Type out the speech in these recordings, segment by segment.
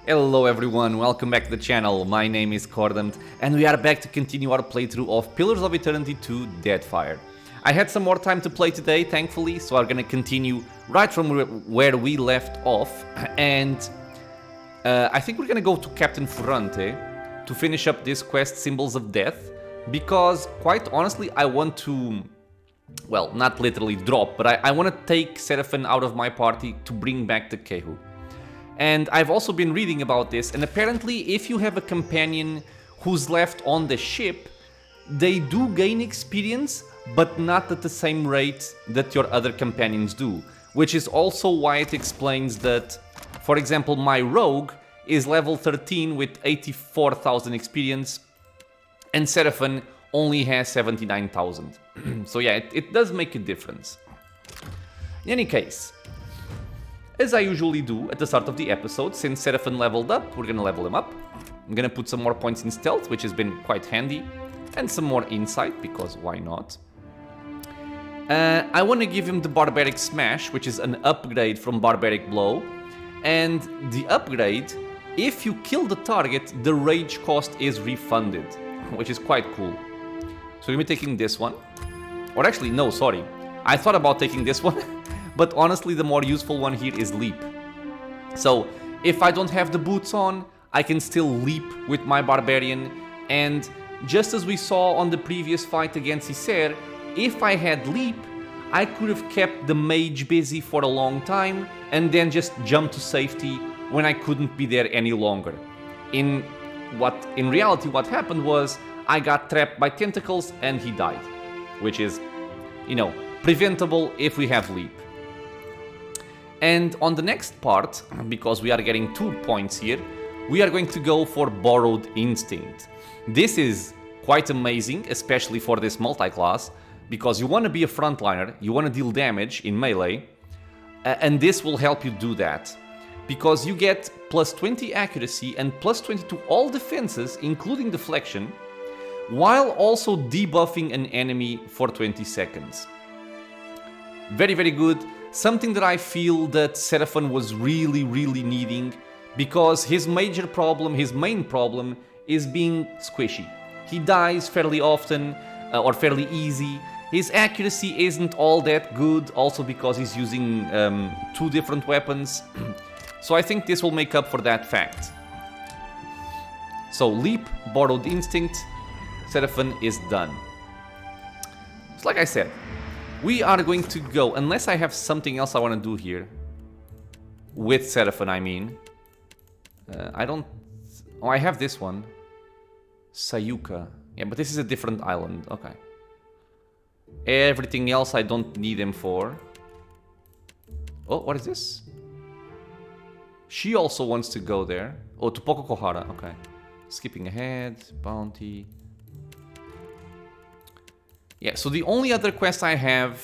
Hello everyone, welcome back to the channel. My name is Cordant and we are back to continue our playthrough of Pillars of Eternity 2 Deadfire. I had some more time to play today, thankfully, so I'm gonna continue right from where we left off. And I think we're gonna go to Captain Furrante to finish up this quest, Symbols of Death, because quite honestly I want to, well, not literally drop, but I want to take Seraphon out of my party to bring back the Kehu. And I've also been reading about this, and apparently if you have a companion who's left on the ship, they do gain experience, but not at the same rate that your other companions do. Which is also why it explains that, for example, my rogue is level 13 with 84,000 experience, and Seraphon only has 79,000. So yeah, it does make a difference. In any case, as I usually do at the start of the episode, since Seraphon leveled up, we're gonna level him up. I'm gonna put some more points in stealth, which has been quite handy, and some more insight, because why not? I want to give him the Barbaric Smash, which is an upgrade from Barbaric Blow, and the upgrade, if you kill the target, the rage cost is refunded, which is quite cool. So we're gonna be taking this one, or actually no, sorry, I thought about taking this one. But honestly, the more useful one here is Leap. So, if I don't have the boots on, I can still leap with my Barbarian, and just as we saw on the previous fight against Isser, if I had Leap, I could have kept the mage busy for a long time, and then just jump to safety when I couldn't be there any longer. In reality, what happened was, I got trapped by tentacles and he died. Which is, you know, preventable if we have Leap. And on the next part, because we are getting 2 points here, we are going to go for Borrowed Instinct. This is quite amazing, especially for this multi-class, because you want to be a frontliner, you want to deal damage in melee, and this will help you do that. Because you get plus 20 accuracy and plus 20 to all defenses, including deflection, while also debuffing an enemy for 20 seconds. Very, very good. Something that I feel that Seraphon was really needing, because his main problem is being squishy. He dies fairly often, or fairly easy. His accuracy isn't all that good, also because he's using 2 different weapons. So I think this will make up for that fact. So Leap, Borrowed Instinct, Seraphon is done. So like I said, we are going to go, unless I have something else I want to do here. With Seraphon, I mean. I don't... Oh, I have this one. Sayuka. Yeah, but this is a different island. Okay. Everything else I don't need him for. Oh, what is this? She also wants to go there. Oh, to Pokokohara. Okay. Skipping ahead. Bounty. Yeah, so the only other quest I have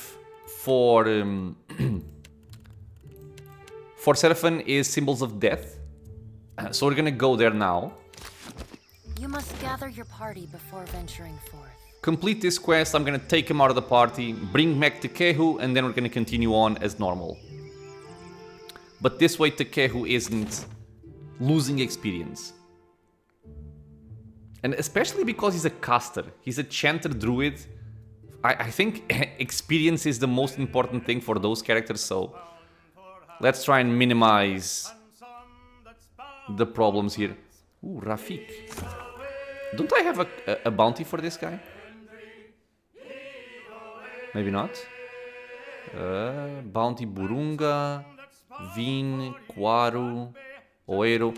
for for Seraphon is Symbols of Death. So we're gonna go there now. You must gather your party before venturing forth. Complete this quest, I'm gonna take him out of the party, bring back Tekehu, and then we're gonna continue on as normal. But this way Tekehu isn't losing experience. And especially because he's a caster, he's a chanter druid. I think experience is the most important thing for those characters, so let's try and minimize the problems here. Ooh, Rafik. Don't I have a bounty for this guy? Maybe not. Bounty Burunga, Vin, Kwaru, Oero.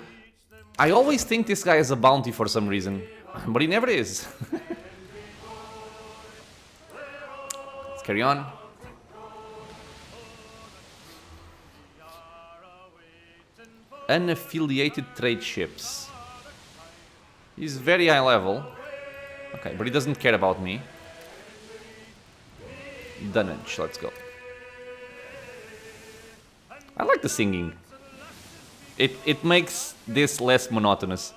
I always think this guy has a bounty for some reason, but he never is. Carry on. Unaffiliated trade ships. He's very high level. Okay, but he doesn't care about me. Dunage, let's go. I like the singing. It makes this less monotonous.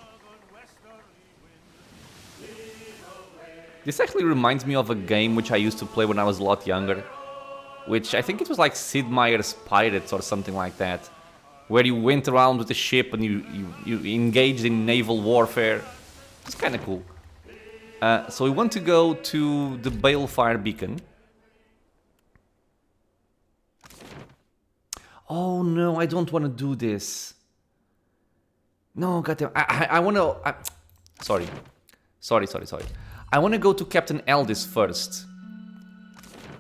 This actually reminds me of a game which I used to play when I was a lot younger. Which I think it was like Sid Meier's Pirates or something like that. where you went around with a ship and you engaged in naval warfare. It's kind of cool. So we want to go to the Balefire beacon. Oh no, I don't want to do this. No, goddamn. I want to... Sorry. I want to go to Captain Aeldys first.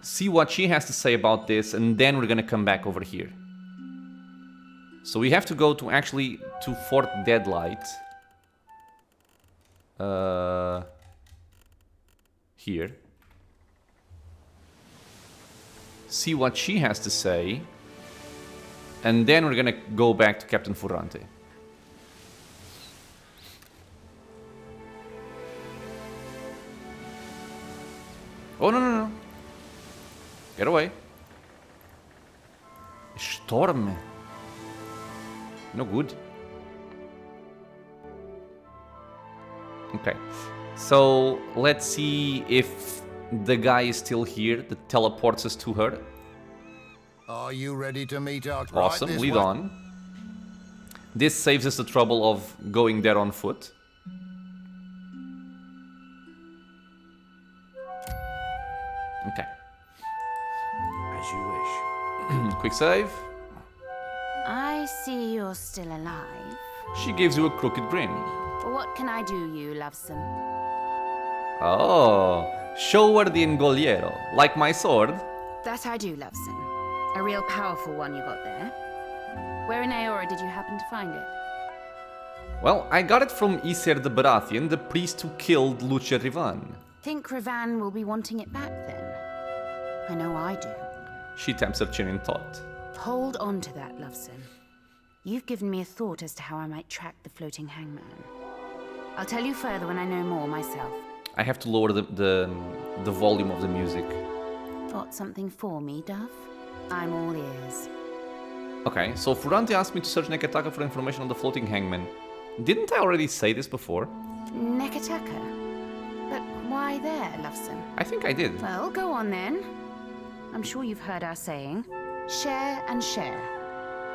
See what she has to say about this, and then we're going to come back over here. So we have to go to actually to Fort Deadlight. Here. See what she has to say. And then we're going to go back to Captain Furrante. Oh, no. Get away. Storm. No good. Okay. So, let's see if the guy is still here that teleports us to her. Are you ready to meet our Awesome, lead on. This saves us the trouble of going there on foot. Okay. As you wish. Quick save. I see you're still alive. She gives you a crooked grin. What can I do, you lovesome? Oh, show her the engoliero, like my sword. That I do, lovesome. A real powerful one you got there. Where in Aora did you happen to find it? Well, I got it from Iser the Baratheon, the priest who killed Lucia Rivan. Think Rivan will be wanting it back then? I know I do. She taps her chin in thought. Hold on to that, lovesome. You've given me a thought as to how I might track the floating hangman. I'll tell you further when I know more myself. I have to lower the volume of the music. Got something for me, Dove? I'm all ears. Okay, so Furrante asked me to search Neketaka for information on the floating hangman. Didn't I already say this before? Neketaka? But why there, lovesome? I think I did. Well, go on then. I'm sure you've heard our saying. Share and share,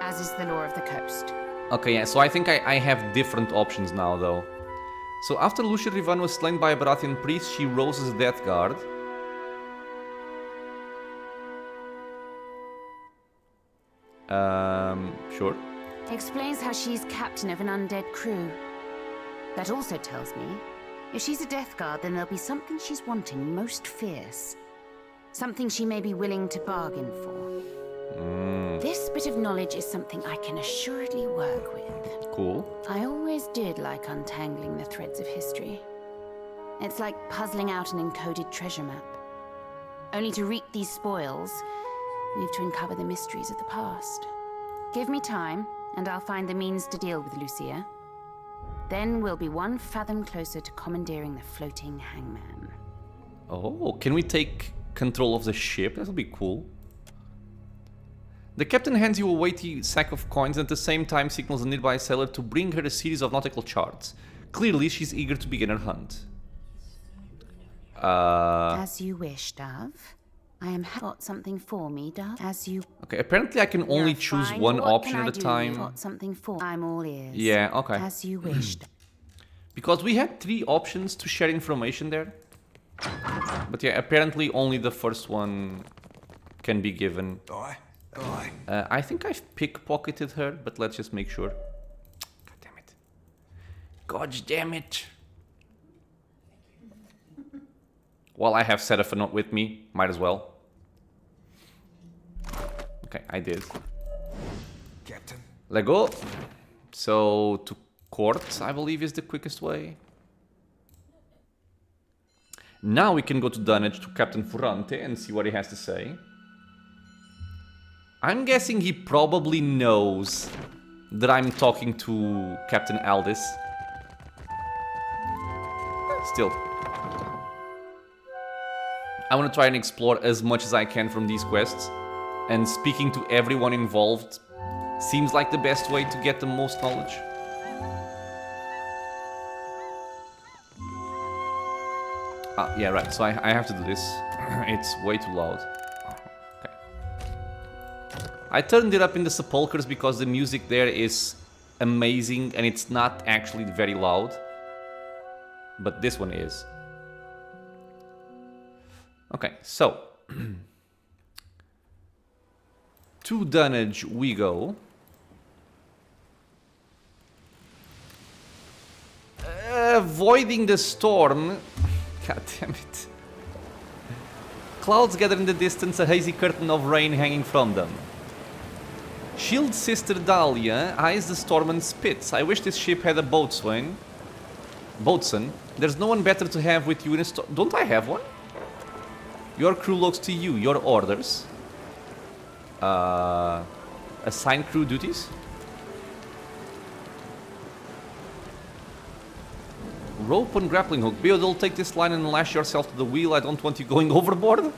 as is the law of the coast. Okay, yeah, so I think I have different options now, though. So after Lucia Rivan was slain by a Baratheon priest, she rose as a death guard. Sure. Explains how she's captain of an undead crew. That also tells me, if she's a death guard, then there'll be something she's wanting most fierce. Something she may be willing to bargain for. This bit of knowledge is something I can assuredly work with. Cool. I always did like untangling the threads of history. It's like puzzling out an encoded treasure map. Only to reap these spoils, we've to uncover the mysteries of the past. Give me time, and I'll find the means to deal with Lucia. Then we'll be one fathom closer to commandeering the floating hangman. Oh, can we take control of the ship? That'll be cool. The captain hands you a weighty sack of coins and at the same time signals a nearby sailor to bring her a series of nautical charts. Clearly, she's eager to begin her hunt. As you wish, Dove. I am got something for me, Dove. As you... Okay, apparently I can only choose one option at a time. Got something for... I'm all ears. Yeah, okay. As you wished. Because we had 3 options to share information there. But yeah, apparently only the first one can be given. I think I've pickpocketed her, but let's just make sure. God damn it. God damn it. Well, I have Seraphonot with me. Might as well. Okay, I did. Captain. Let go. So, to court, I believe, is the quickest way. Now we can go to Dunage to Captain Furrante and see what he has to say. I'm guessing he probably knows that I'm talking to Captain Aeldys. Still. I want to try and explore as much as I can from these quests. And speaking to everyone involved seems like the best way to get the most knowledge. Yeah, right, so I have to do this. It's way too loud. Okay. I turned it up in the sepulchers because the music there is amazing and it's not actually very loud. But this one is. Okay, so. To Dunage we go. Avoiding the storm. God damn it. Clouds gather in the distance, a hazy curtain of rain hanging from them. Shield Sister Dahlia eyes the storm and spits. I wish this ship had a boatswain. Boatswain. There's no one better to have with you in a storm. Don't I have one? Your crew looks to you. Your orders. Assign crew duties. Rope and grappling hook. Beodol, take this line and lash yourself to the wheel. I don't want you going overboard.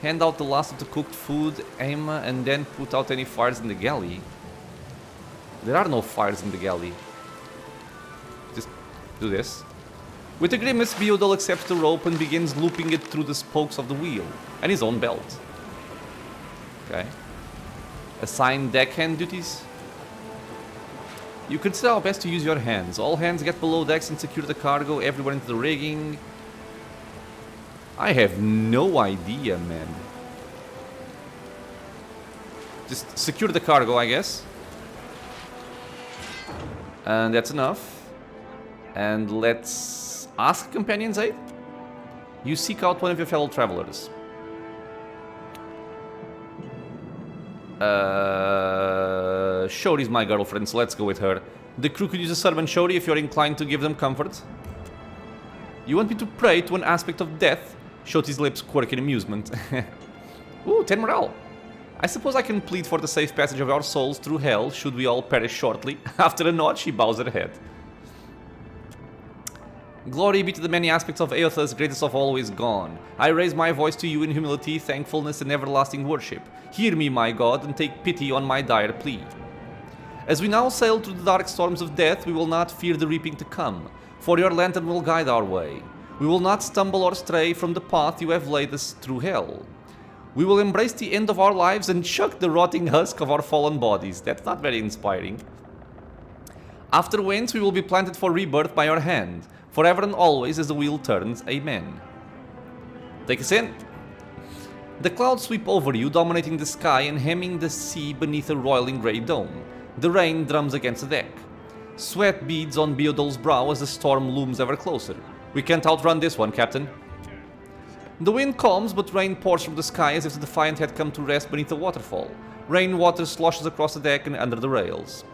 Hand out the last of the cooked food, aim, and then put out any fires in the galley. There are no fires in the galley. Just do this. With a grimace, Beodol accepts the rope and begins looping it through the spokes of the wheel and his own belt. Okay. Assign deckhand duties. You consider how best to use your hands. All hands get below decks and secure the cargo, everyone into the rigging. I have no idea, man. Just secure the cargo, I guess. And that's enough. And let's ask companion's aid. You seek out one of your fellow travelers. Shori's my girlfriend, so let's go with her. The crew could use a servant, Shori, if you're inclined to give them comfort. You want me to pray to an aspect of death? Shori's lips quirk in amusement. Ooh, 10 morale. I suppose I can plead for the safe passage of our souls through hell, should we all perish shortly. After a nod, she bows her head. Glory be to the many aspects of Aeolus, greatest of all is gone. I raise my voice to you in humility, thankfulness, and everlasting worship. Hear me, my God, and take pity on my dire plea. As we now sail through the dark storms of death, we will not fear the reaping to come, for your lantern will guide our way. We will not stumble or stray from the path you have laid us through hell. We will embrace the end of our lives and chuck the rotting husk of our fallen bodies. That's not very inspiring. After whence we will be planted for rebirth by your hand, forever and always as the wheel turns. Amen. Take us in. The clouds sweep over you, dominating the sky and hemming the sea beneath a roiling grey dome. The rain drums against the deck. Sweat beads on Beodol's brow as the storm looms ever closer. We can't outrun this one, Captain. The wind calms, but rain pours from the sky as if the Defiant had come to rest beneath a waterfall. Rainwater sloshes across the deck and under the rails.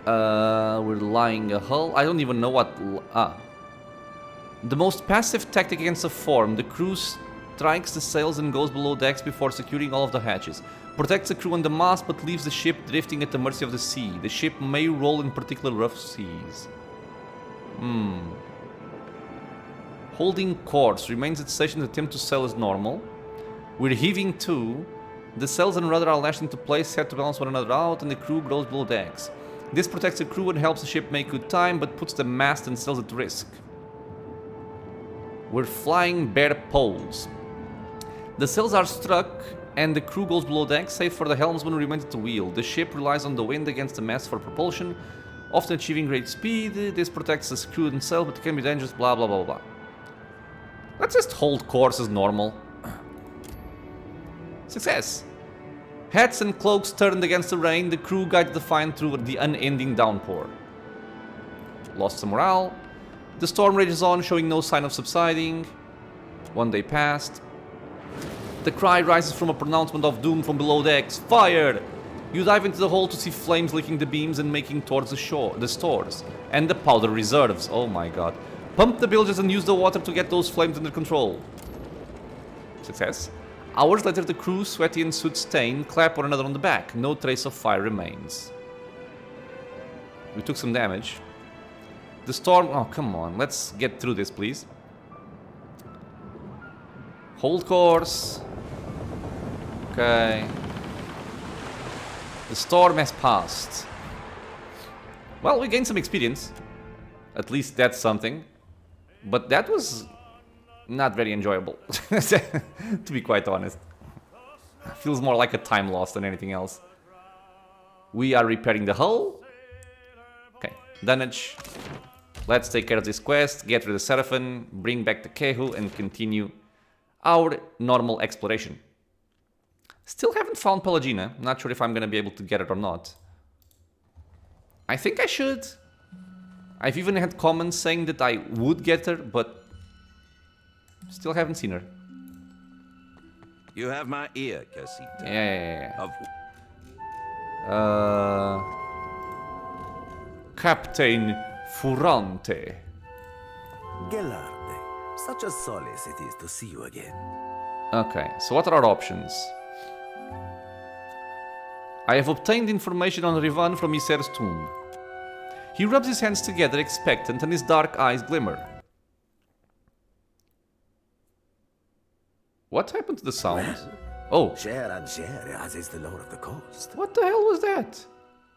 We're lying a hull. I don't even know what... The most passive tactic against a form. The crew strikes the sails and goes below decks before securing all of the hatches. Protects the crew on the mast, but leaves the ship drifting at the mercy of the sea. The ship may roll in particular rough seas. Holding course. Remains at station to attempt to sail as normal. We're heaving to. The sails and rudder are lashed into place, set to balance one another out, and the crew goes below decks. This protects the crew and helps the ship make good time, but puts the mast and sails at risk. We're flying bare poles. The sails are struck, and the crew goes below decks, save for the helmsman who remains at the wheel. The ship relies on the wind against the mast for propulsion, often achieving great speed. This protects the crew and sail, but it can be dangerous, blah blah blah blah. Let's just hold course as normal. Success! Hats and cloaks turned against the rain, the crew guided the Defiant through the unending downpour. Lost some morale. The storm rages on, showing no sign of subsiding. One day passed. The cry rises from a pronouncement of doom from below decks. Fire! You dive into the hole to see flames licking the beams and making towards the stores. And the powder reserves. Oh my god. Pump the bilges and use the water to get those flames under control. Success. Hours later, the crew, sweaty and soot-stained, clap one another on the back. No trace of fire remains. We took some damage. The storm... Oh, come on. Let's get through this, please. Hold course. Okay. The storm has passed. Well, we gained some experience. At least that's something. But that was... not very enjoyable, to be quite honest. Feels more like a time loss than anything else. We are repairing the hull. Okay, Dunage. Let's take care of this quest, get rid of Seraphim, bring back the Kehu, and continue our normal exploration. Still haven't found Pelagina. Not sure if I'm gonna be able to get it or not. I think I should. I've even had comments saying that I would get her, but still haven't seen her. You have my ear, Casita. Yeah. Of Captain Furrante. Gelarde, such a solace it is to see you again. Okay, so what are our options? I have obtained information on Rivan from Iser's tomb. He rubs his hands together, expectant, and his dark eyes glimmer. What happened to the sound? Oh, Share and share, as is the law of the coast. what the hell was that?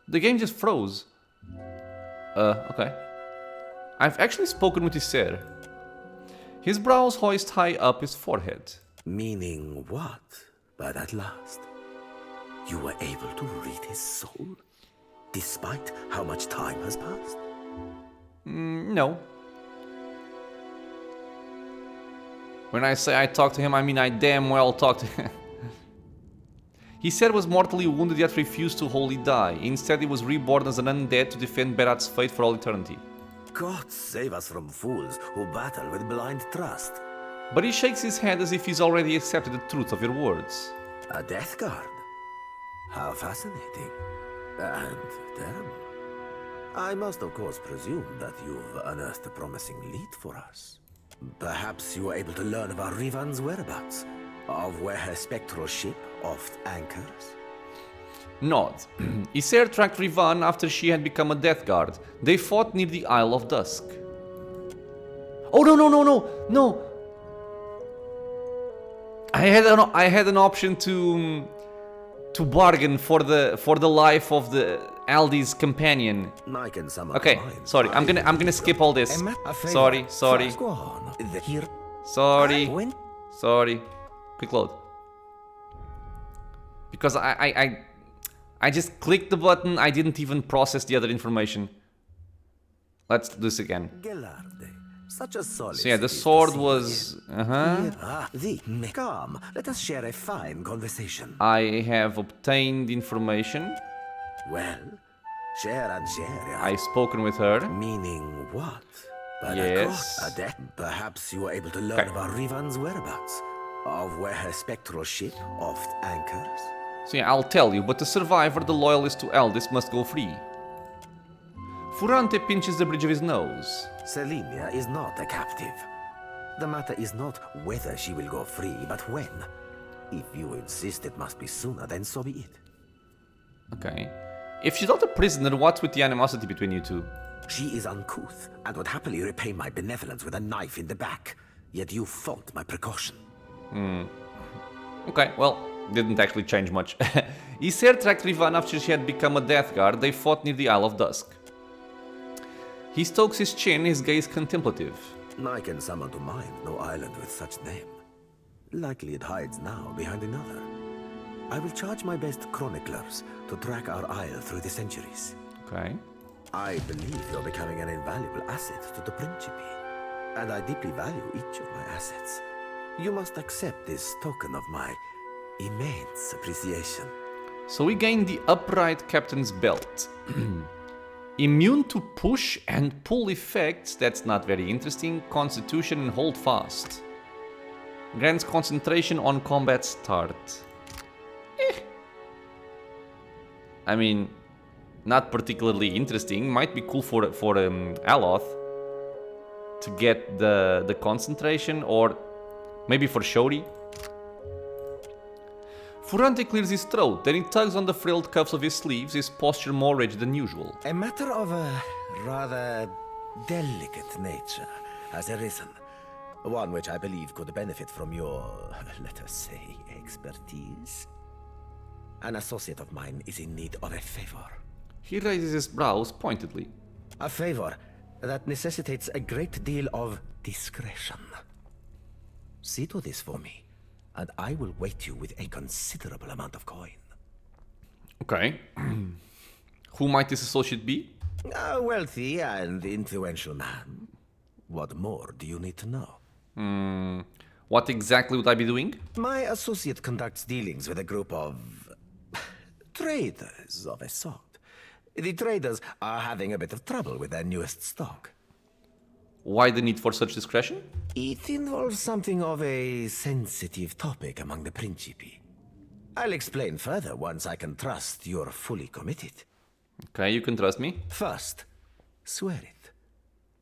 The game just froze. Okay. I've actually spoken with Iser. His brows hoist high up his forehead. Meaning what? But at last, you were able to read his soul? Despite how much time has passed? No. When I say I talked to him, I mean I damn well talked to him. He said was mortally wounded yet refused to wholly die. Instead, he was reborn as an undead to defend Berat's fate for all eternity. God save us from fools who battle with blind trust. But he shakes his head as if he's already accepted the truth of your words. A death guard? How fascinating. And terrible. I must of course presume that you've unearthed a promising lead for us. Perhaps you were able to learn about Rivan's whereabouts, of where her spectral ship oft anchors? Nod. Iser tracked Rivan after she had become a death guard. They fought near the Isle of Dusk. Oh no! I had an option to bargain for the life of the Aeldys companion. I can summon Okay, mine. sorry. I'm gonna skip all this. A favor. Sorry. First, go on. Here. When? Sorry. Quick load. Because I just clicked the button. I didn't even process the other information. Let's do this again. Gelarde, such a solace. So yeah, the it is to sword see you was again. Come, let us share a fine conversation. I have obtained information. Well, share and share. I've spoken with her. Meaning what? But Yes. a death. Perhaps you were able to learn Okay. about Rivan's whereabouts, of where her spectral ship oft anchors. So yeah, I'll tell you, but the survivor, the loyalist to Eldis, must go free. Furrante pinches the bridge of his nose. Selenia is not a captive. The matter is not whether she will go free, but when. If you insist it must be sooner, then so be it. Okay. If she's not a prisoner, what's with the animosity between you two? She is uncouth, and would happily repay my benevolence with a knife in the back. Yet you fault my precaution. Okay, well, didn't actually change much. Iser tracked Rivan after she had become a death guard. They fought near the Isle of Dusk. He stokes his chin, his gaze contemplative. I can summon to mind no island with such name. Likely it hides now behind another. I will charge my best chroniclers to track our isle through the centuries. Okay. I believe you're becoming an invaluable asset to the Principe, and I deeply value each of my assets. You must accept this token of my immense appreciation. So we gain the upright captain's belt. Immune to push and pull effects, that's not very interesting. Constitution and hold fast. Grants concentration on combat start. I mean, not particularly interesting. Might be cool for Aloth to get the concentration, or maybe for Shori. Furrante clears his throat, then he tugs on the frilled cuffs of his sleeves, his posture more rigid than usual. A matter of a rather delicate nature has arisen. One which I believe could benefit from your, let us say, expertise. An associate of mine is in need of a favor. He raises his brows pointedly. A favor that necessitates a great deal of discretion. See to this for me. and I will weight you with a considerable amount of coin. Okay. Who might this associate be? A wealthy and influential man. What more do you need to know? What exactly would I be doing? My associate conducts dealings with a group of traders of a sort. The traders are having a bit of trouble with their newest stock. Why the need for such discretion? It involves something of a sensitive topic among the Principi. I'll explain further once I can trust you're fully committed. Okay, you can trust me. First, swear it.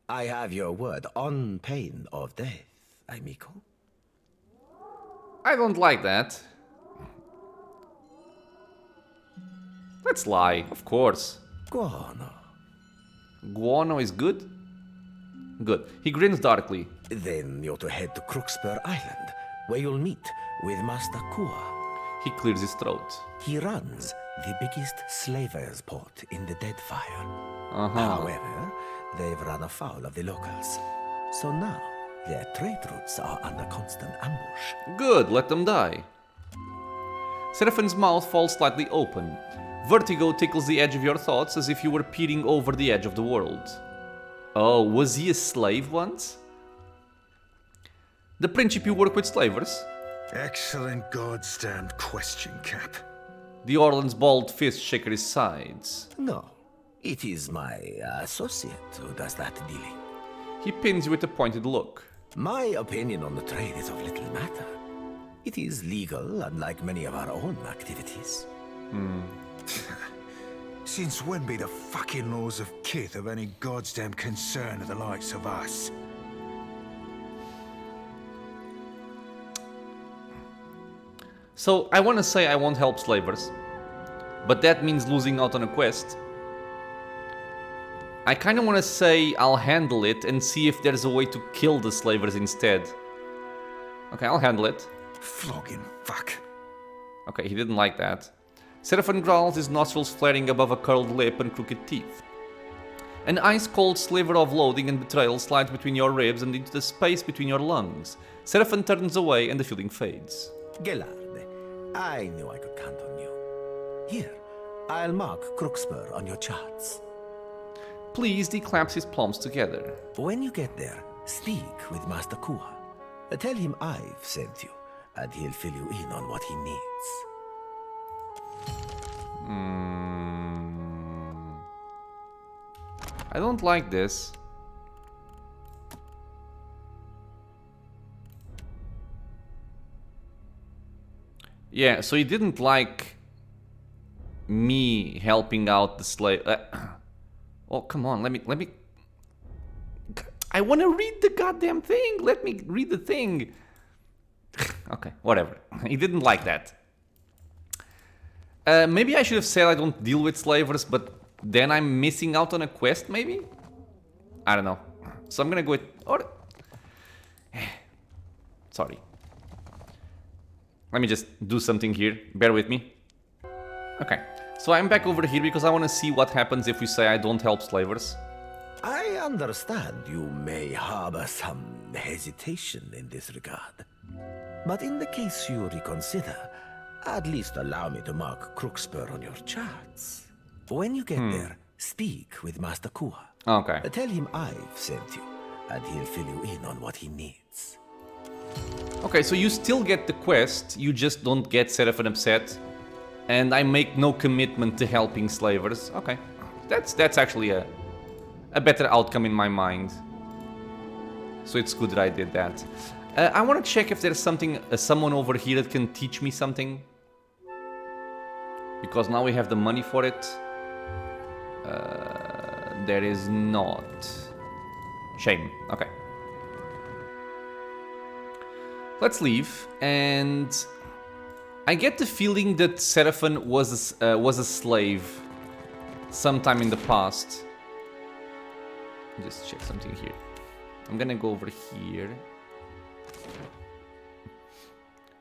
I have your word on pain of death, amico. I don't like that. Let's lie, of course. Guano. Guano is good? Good. He grins darkly. Then you're to head to Crookspur Island, where you'll meet with Master Kua. He clears his throat. He runs the biggest slavers' port in the Deadfire. However, they've run afoul of the locals. So now, their trade routes are under constant ambush. Good, let them die. Seraphin's mouth falls slightly open. Vertigo tickles the edge of your thoughts as if you were peering over the edge of the world. Oh, was he a slave once? The Principi work with slavers? Excellent goddamned question, Cap. The Orlan's bald fist shaker his sides. No, it is my associate who does that dealing. He pins you with a pointed look. My opinion on the trade is of little matter. It is legal, unlike many of our own activities. Since when be the fucking laws of Kith of any goddamn concern to the likes of us? So, I want to say I won't help slavers, but that means losing out on a quest. I kind of want to say I'll handle it and see if there's a way to kill the slavers instead. Okay, I'll handle it. Flogging fuck. Okay, he didn't like that. Seraphin growls, his nostrils flaring above a curled lip and crooked teeth. An ice-cold sliver of loathing and betrayal slides between your ribs and into the space between your lungs. Seraphin turns away and the feeling fades. Gellarde, I knew I could count on you. Here, I'll mark Crookspur on your charts. Pleased, he clamps his palms together. When you get there, speak with Master Kua. Tell him I've sent you, and he'll fill you in on what he needs. I don't like this. Yeah, so he didn't like me helping out the slave. Oh, come on, let me. I want to read the goddamn thing. Let me read the thing. Okay, whatever. He didn't like that. Maybe I should have said I don't deal with slavers, but then I'm missing out on a quest, maybe? I don't know. So I'm gonna go with... Sorry. Let me just do something here. Bear with me. Okay. So I'm back over here because I want to see what happens if we say I don't help slavers. I understand you may harbor some hesitation in this regard. But in the case you reconsider, at least allow me to mark Crookspur on your charts. When you get there, speak with Master Kua. Okay. Tell him I've sent you, and he'll fill you in on what he needs. Okay, so you still get the quest, you just don't get Seraphin upset. And I make no commitment to helping slavers. Okay. That's actually a better outcome in my mind. So it's good that I did that. I want to check if there's someone over here that can teach me something. Because now we have the money for it. There is not. Shame. Okay. Let's leave. And I get the feeling that Seraphin was a slave sometime in the past. Just check something here. I'm gonna go over here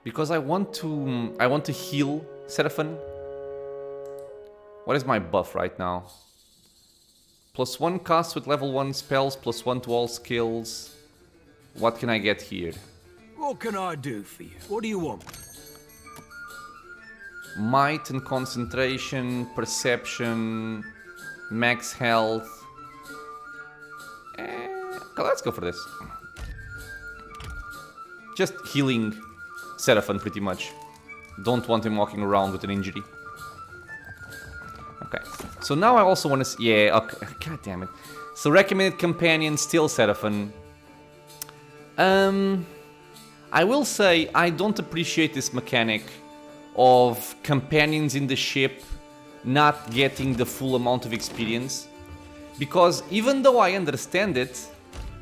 because I want to heal Seraphin. What is my buff right now? +1 cast with level 1 spells, +1 to all skills. What can I get here? What can I do for you? What do you want? Might and concentration, perception, max health. Okay, let's go for this. Just healing Seraphon, pretty much. Don't want him walking around with an injury. Okay, so now I also want to... Yeah, okay, god damn it. So recommended companion, still Seraphon. I will say I don't appreciate this mechanic of companions in the ship not getting the full amount of experience. Because even though I understand it,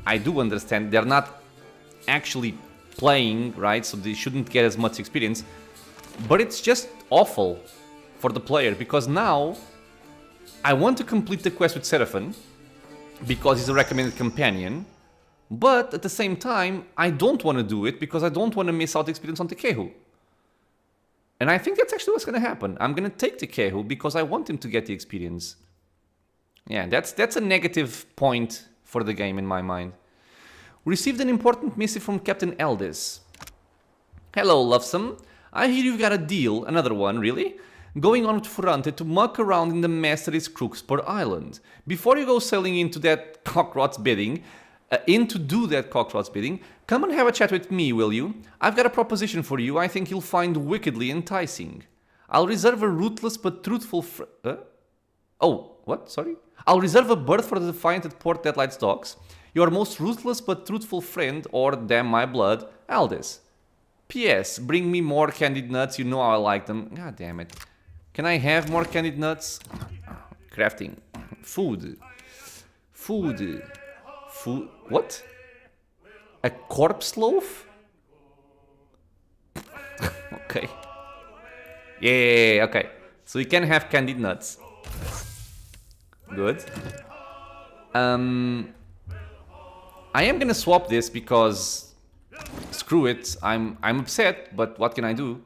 I do understand they're not actually playing, right? So they shouldn't get as much experience. But it's just awful for the player, because now I want to complete the quest with Seraphon because he's a recommended companion, but at the same time I don't want to do it because I don't want to miss out experience on Tekehu. And I think that's actually what's going to happen. I'm going to take Tekehu because I want him to get the experience. Yeah, that's a negative point for the game in my mind. Received an important missive from Captain Eldis. Hello, Lovesome. I hear you've got a deal, another one, really? Going on with Furrante to muck around in the Mastery's Crookspur Island. Before you go sailing into that cockroach bidding, come and have a chat with me, will you? I've got a proposition for you I think you'll find wickedly enticing. I'll reserve a ruthless but truthful Oh, what? Sorry? I'll reserve a berth for the Defiant at Port Deadlight's docks. Your most ruthless but truthful friend, or damn my blood, Aeldys. P.S. Bring me more candied nuts, you know how I like them. God damn it. Can I have more candied nuts? Crafting. Food. Food. Food. What? A corpse loaf? Okay. Yeah, okay. So you can have candied nuts. Good. I am gonna swap this because screw it, I'm upset, but what can I do?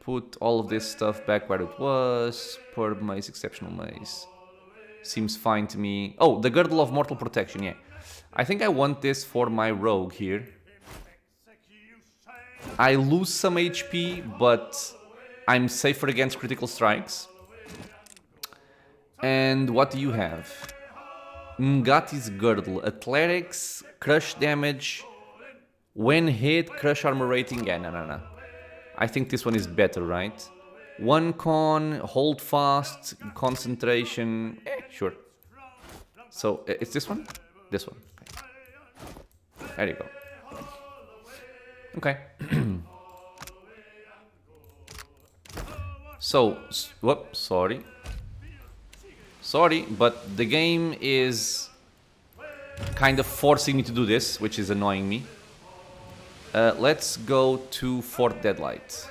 Put all of this stuff back where it was. Superb mace, exceptional mace. Seems fine to me. Oh, the girdle of mortal protection, yeah. I think I want this for my rogue here. I lose some HP, but I'm safer against critical strikes. And what do you have? Ngati's girdle, athletics, crush damage, when hit, crush armor rating. Yeah, no. I think this one is better, right? One con, hold fast, concentration. Sure. So it's this one? This one. Okay. There you go. Okay. So, whoops, sorry. Sorry, but the game is kind of forcing me to do this, which is annoying me. Let's go to Fort Deadlight.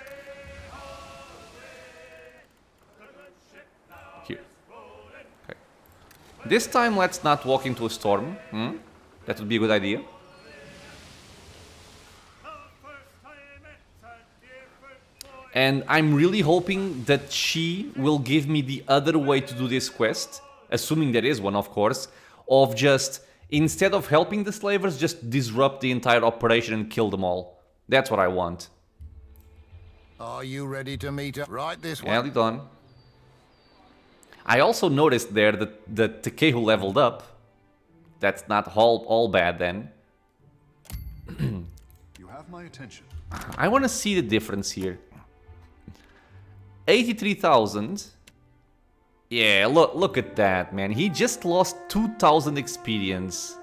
Here. Okay. This time, let's not walk into a storm. That would be a good idea. And I'm really hoping that she will give me the other way to do this quest, assuming there is one, of course, of just, instead of helping the slavers, just disrupt the entire operation and kill them all. That's what I want. Are you ready to meet up? Right this way. Early done. I also noticed there that Tekehu leveled up. That's not all bad then. You have my attention. I want to see the difference here. 83,000. Yeah, look at that, man. He just lost 2,000 experience.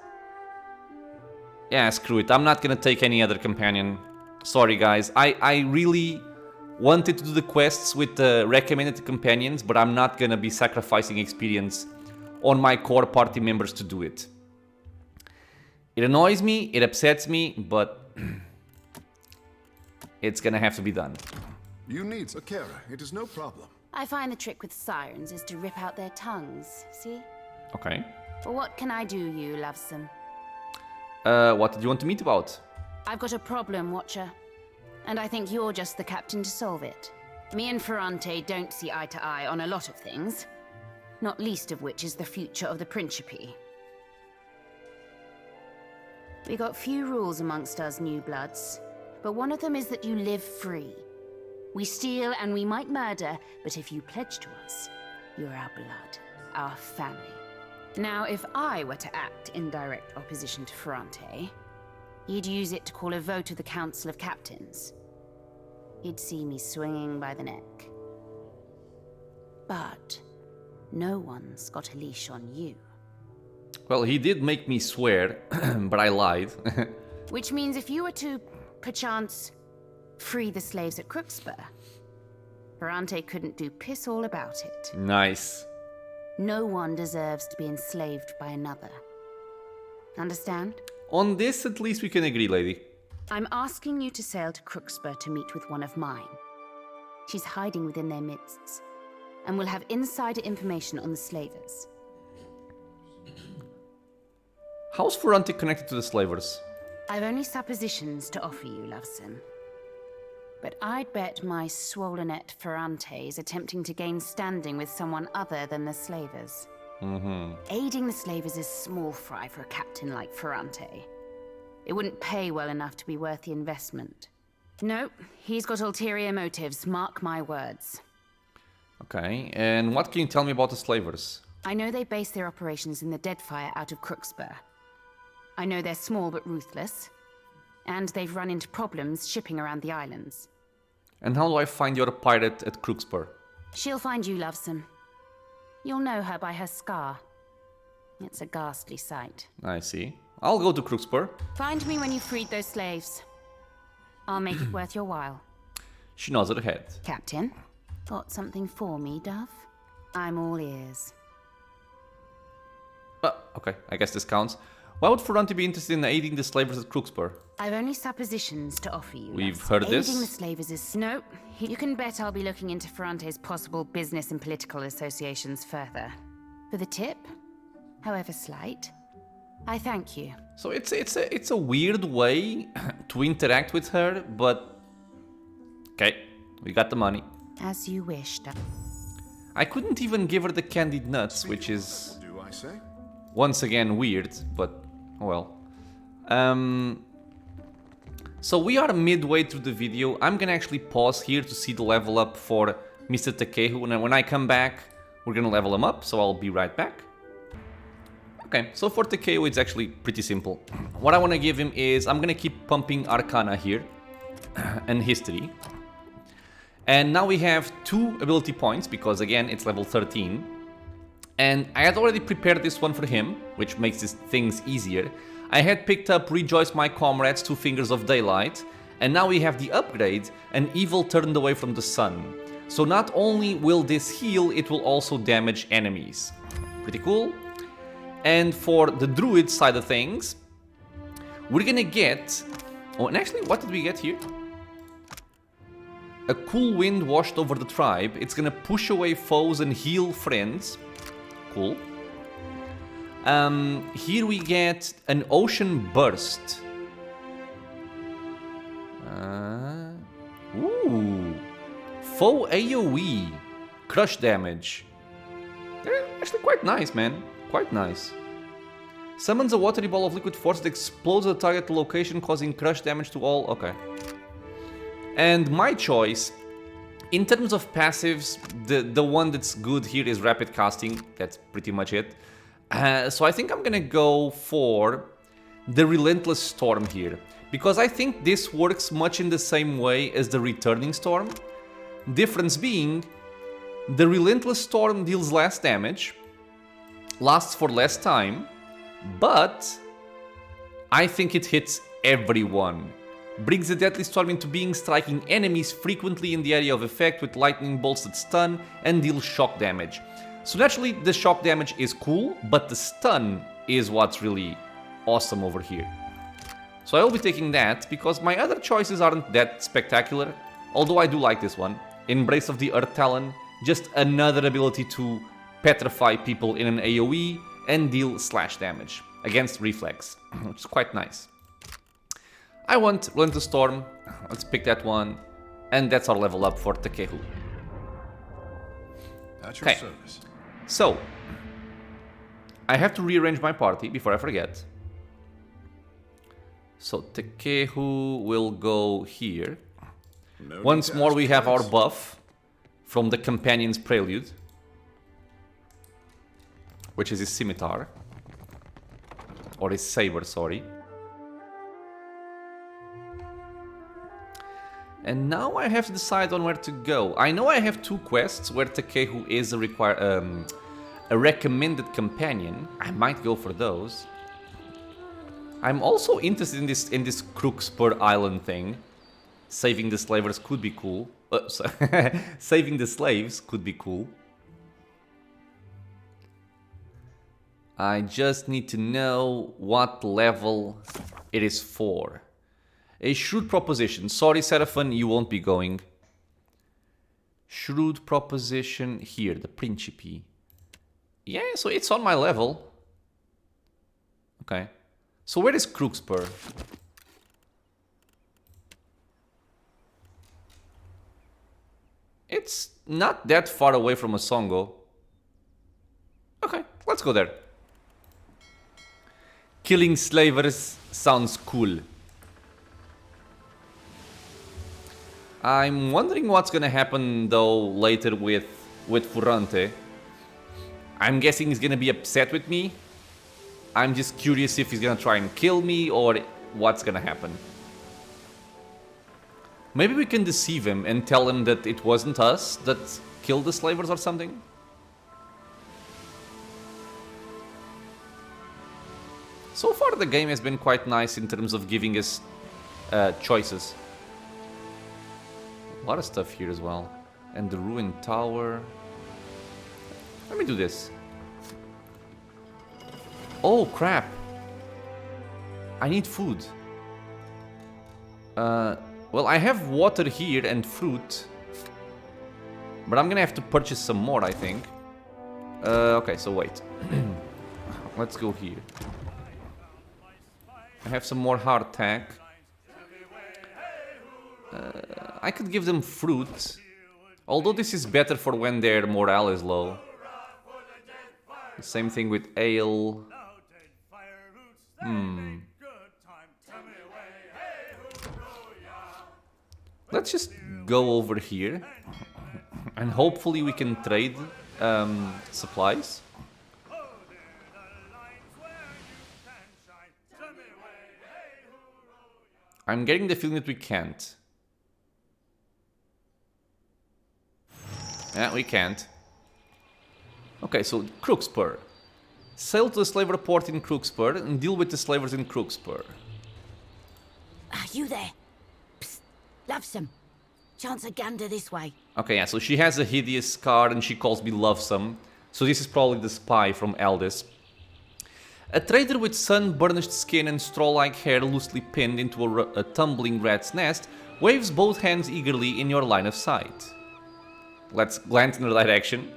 Yeah, screw it. I'm not gonna take any other companion. Sorry, guys. I really wanted to do the quests with the recommended companions, but I'm not gonna be sacrificing experience on my core party members to do it. It annoys me, it upsets me, but it's gonna have to be done. You need Akira. It is no problem. I find the trick with sirens is to rip out their tongues, see? Okay. But what can I do, you lovesome? What did you want to meet about? I've got a problem, Watcher. And I think you're just the captain to solve it. Me and Ferrante don't see eye to eye on a lot of things. Not least of which is the future of the Principe. We got few rules amongst us new bloods, but one of them is that you live free. We steal and we might murder, but if you pledge to us, you're our blood, our family. Now, if I were to act in direct opposition to Furrante, he'd use it to call a vote of the Council of Captains. He'd see me swinging by the neck. But no one's got a leash on you. Well, he did make me swear, but I lied. Which means if you were to, perchance, free the slaves at Crookspur, Ferrante couldn't do piss all about it. Nice. No one deserves to be enslaved by another. Understand? On this, at least we can agree, lady. I'm asking you to sail to Crookspur to meet with one of mine. She's hiding within their midst, and will have insider information on the slavers. How's Furrante connected to the slavers? I've only suppositions to offer you, Loveson. But I'd bet my swollenette Ferrante is attempting to gain standing with someone other than the slavers. Aiding the slavers is small fry for a captain like Ferrante. It wouldn't pay well enough to be worth the investment. No, he's got ulterior motives, mark my words. Okay, and what can you tell me about the slavers? I know they base their operations in the Deadfire out of Crookspur. I know they're small but ruthless, and they've run into problems shipping around the islands. And how do I find your pirate at Crookspur? She'll find you, Loveson. You'll know her by her scar. It's a ghastly sight. I see. I'll go to Crookspur. Find me when you've freed those slaves. I'll make it worth your while. She nods her head. Captain, got something for me, Dove? I'm all ears. Okay, I guess this counts. Why would Furrante be interested in aiding the slavers at Crookspur? I've only suppositions to offer you. We've Loveson. heard of this. Aiding the slavers is... No, you can bet I'll be looking into Ferrante's possible business and political associations further. For the tip, however slight, I thank you. So it's a weird way to interact with her, but okay, we got the money. As you wish, Dove. I couldn't even give her the candied nuts, which is Do I say? once again weird, but oh well. So we are midway through the video. I'm gonna actually pause here to see the level up for Mr. Takehu, and when I come back, we're gonna level him up, so I'll be right back. Okay, so for Takehu, it's actually pretty simple. What I want to give him is, I'm gonna keep pumping Arcana here, and History. And now we have 2 ability points, because again, it's level 13. And I had already prepared this one for him, which makes these things easier. I had picked up Rejoice My Comrades, 2 Fingers of Daylight, and now we have the upgrade, An Evil Turned Away from the Sun. So not only will this heal, it will also damage enemies. Pretty cool. And for the Druid side of things, we're gonna get... Oh, and actually, what did we get here? A cool wind washed over the tribe. It's gonna push away foes and heal friends. Cool. Here we get an ocean burst. Ooh. Foe AoE. Crush damage. Actually quite nice, man. Quite nice. Summons a watery ball of liquid force that explodes at the target location, causing crush damage to all. Okay. And my choice, in terms of passives, the one that's good here is rapid casting. That's pretty much it. So I think I'm gonna go for the Relentless Storm here, because I think this works much in the same way as the Returning Storm. Difference being, the Relentless Storm deals less damage, lasts for less time, but I think it hits everyone. Brings the Deadly Storm into being, striking enemies frequently in the area of effect with lightning bolts that stun and deal shock damage. So naturally, the shock damage is cool, but the stun is what's really awesome over here. So I will be taking that, because my other choices aren't that spectacular, although I do like this one. Embrace of the Earth Talon, just another ability to petrify people in an AoE and deal slash damage against reflex, which is quite nice. I want Relentless Storm, let's pick that one, and that's our level up for Takehu. At your service. So, I have to rearrange my party before I forget. So Tekehu will go here. No Once need to more ask we have our twice. buff from the Companion's Prelude, which is his scimitar. Or his saber, sorry. And now I have to decide on where to go. I know I have 2 quests where Tekehu is a recommended companion. I might go for those. I'm also interested in this Crookspur Island thing. Saving the slavers could be cool. Saving the slaves could be cool. I just need to know what level it is for. A shrewd proposition. Sorry, Seraphin, you won't be going. Shrewd proposition here, the Principe. Yeah, so it's on my level. Okay. So where is Crookspur? It's not that far away from Asongo. Okay, let's go there. Killing slavers sounds cool. I'm wondering what's gonna happen though later with Furrante. I'm guessing he's gonna be upset with me. I'm just curious if he's gonna try and kill me or what's gonna happen. Maybe we can deceive him and tell him that it wasn't us that killed the slavers or something. So far the game has been quite nice in terms of giving us choices. A lot of stuff here as well. And the ruined tower. Let me do this. Oh crap. I need food. Well, I have water here and fruit. But I'm gonna have to purchase some more, I think. Okay, so wait. Let's go here. I have some more hardtack. I could give them fruit. Although this is better for when their morale is low. The same thing with ale. Let's just go over here. And hopefully we can trade supplies. I'm getting the feeling that we can't. Yeah, we can't. Okay, so Crookspur. Sail to the slaver port in Crookspur and deal with the slavers in Crookspur. Are you there? Psst, Lovesome. Chance a gander this way. Okay, yeah, so she has a hideous scar and she calls me Lovesome. So this is probably the spy from Eldis. A trader with sun-burnished skin and straw-like hair loosely pinned into a tumbling rat's nest waves both hands eagerly in your line of sight. Let's glance in her direction.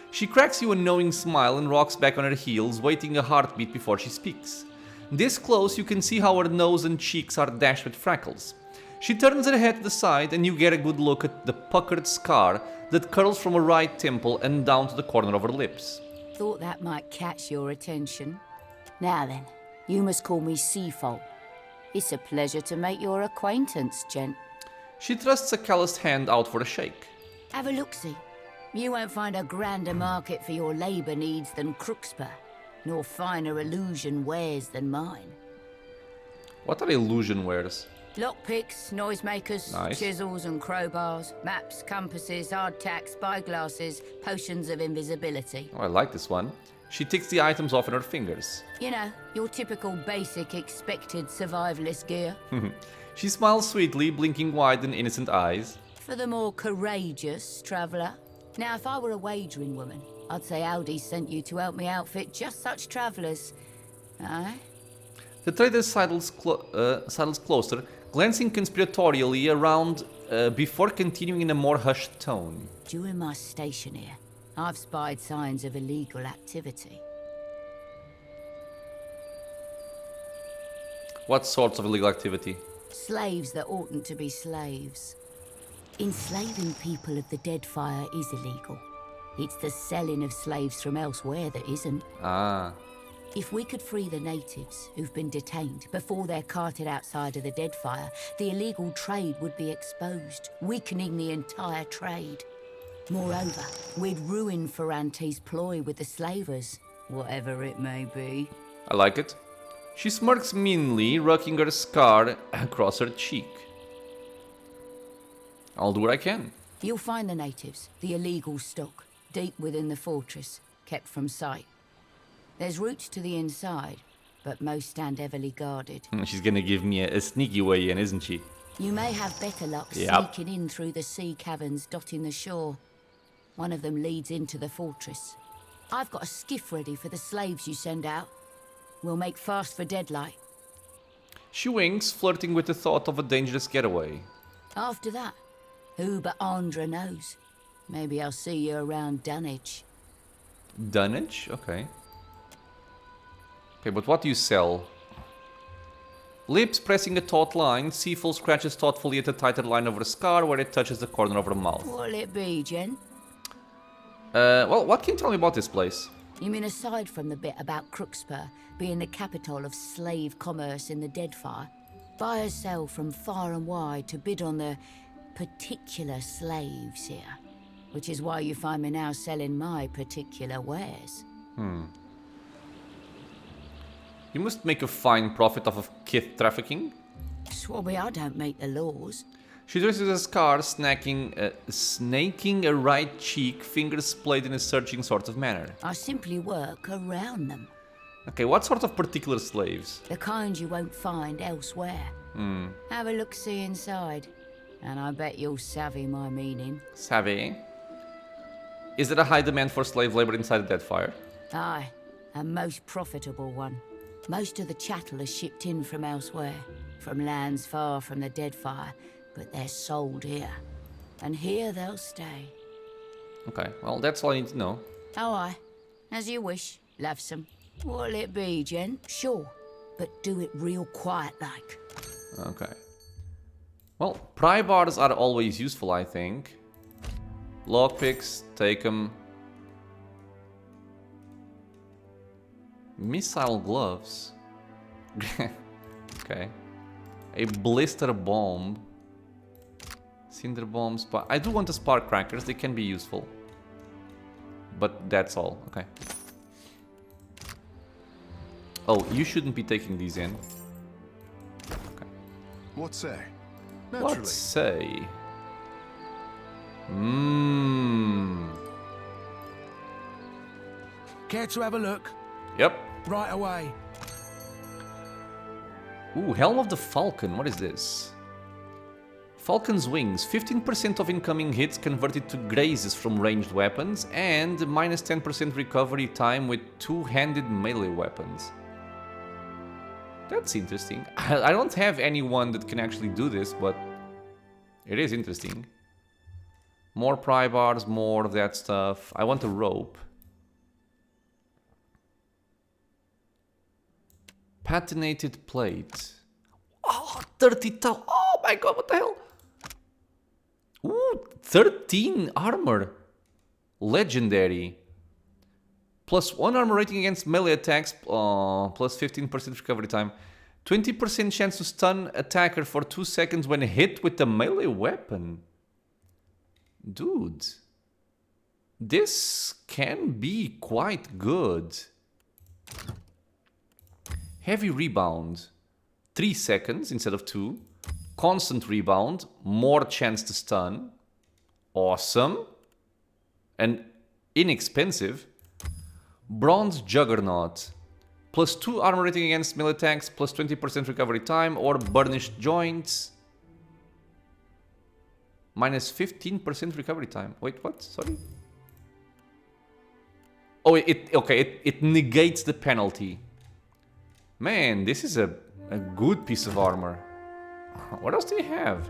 She cracks you a knowing smile and rocks back on her heels, waiting a heartbeat before she speaks. This close, you can see how her nose and cheeks are dashed with freckles. She turns her head to the side and you get a good look at the puckered scar that curls from her right temple and down to the corner of her lips. Thought that might catch your attention. Now then, you must call me Seafold. It's a pleasure to make your acquaintance, gent. She thrusts a calloused hand out for a shake. Have a look-see. You won't find a grander market for your labour needs than Crookspur, nor finer illusion wares than mine. What are illusion wares? Lockpicks, noisemakers, Nice. chisels and crowbars, maps, compasses, hardtack, spyglasses, potions of invisibility. Oh, I like this one. She ticks the items off in her fingers. You know, your typical basic expected survivalist gear. She smiles sweetly, blinking wide and innocent eyes. For the more courageous traveller. Now, if I were a wagering woman, I'd say Aeldys sent you to help me outfit just such travellers. Aye? The trader sidles closer, glancing conspiratorially around before continuing in a more hushed tone. During my station here, I've spied signs of illegal activity. What sorts of illegal activity? Slaves that oughtn't to be slaves. Enslaving people of the Deadfire is illegal. It's the selling of slaves from elsewhere that isn't. Ah. If we could free the natives who've been detained before they're carted outside of the Deadfire, the illegal trade would be exposed, weakening the entire trade. Moreover, we'd ruin Furrante's ploy with the slavers, whatever it may be. I like it. She smirks meanly, rocking her scar across her cheek. I'll do what I can. You'll find the natives, the illegal stock, deep within the fortress, kept from sight. There's routes to the inside, but most stand heavily guarded. She's gonna give me a sneaky way in, isn't she? You may have better luck sneaking in through the sea caverns dotting the shore. One of them leads into the fortress. I've got a skiff ready for the slaves you send out. We'll make fast for Deadlight. She winks, flirting with the thought of a dangerous getaway. After that, who but Andra knows? Maybe I'll see you around Dunage. Dunage? Okay. Okay, but what do you sell? Lips pressing a taut line, Seafull scratches thoughtfully at the tighter line of her scar where it touches the corner of her mouth. What'll it be, Jen? Well, what can you tell me about this place? You mean aside from the bit about Crookspur being the capital of slave commerce in the Deadfire, buyers sell from far and wide to bid on the particular slaves here, which is why you find me now selling my particular wares. You must make a fine profit off of kith trafficking. Swabby, I don't make the laws. She dresses a scar, snaking a right cheek, fingers splayed in a searching sort of manner. I simply work around them. Okay, what sort of particular slaves? The kind you won't find elsewhere. Have a look-see inside, and I bet you'll savvy my meaning. Savvy? Is there a high demand for slave labor inside the Deadfire? Aye, a most profitable one. Most of the chattel is shipped in from elsewhere, from lands far from the Deadfire, but they're sold here. And here they'll stay. Okay, well, that's all I need to know. Oh, aye. As you wish. Love some. What'll it be, Jen? Sure, but do it real quiet-like. Okay. Well, pry bars are always useful, I think. Lockpicks, take them. Missile gloves. Okay. A blister bomb. Cinder bombs. I do want the spark crackers. They can be useful. But that's all. Okay. Oh, you shouldn't be taking these in. Okay. What say? Naturally. What say? Care to have a look? Yep. Right away. Ooh, Helm of the Falcon. What is this? Falcon's wings. 15% of incoming hits converted to grazes from ranged weapons and minus 10% recovery time with two-handed melee weapons. That's interesting. I don't have anyone that can actually do this, but it is interesting. More pry bars, more of that stuff. I want a rope. Patinated plate. Oh, 30,000. Oh my god, what the hell? Ooh, 13 armor. Legendary. Plus 1 armor rating against melee attacks. Plus 15% recovery time. 20% chance to stun attacker for 2 seconds when hit with a melee weapon. Dude. This can be quite good. Heavy rebound. 3 seconds instead of 2. Constant rebound. More chance to stun. Awesome. And inexpensive. Bronze Juggernaut. Plus 2 armor rating against melee attacks. Plus 20% recovery time. Or Burnished Joints. Minus 15% recovery time. Wait, what? Sorry? Oh, it negates the penalty. Man, this is a good piece of armor. What else do you have?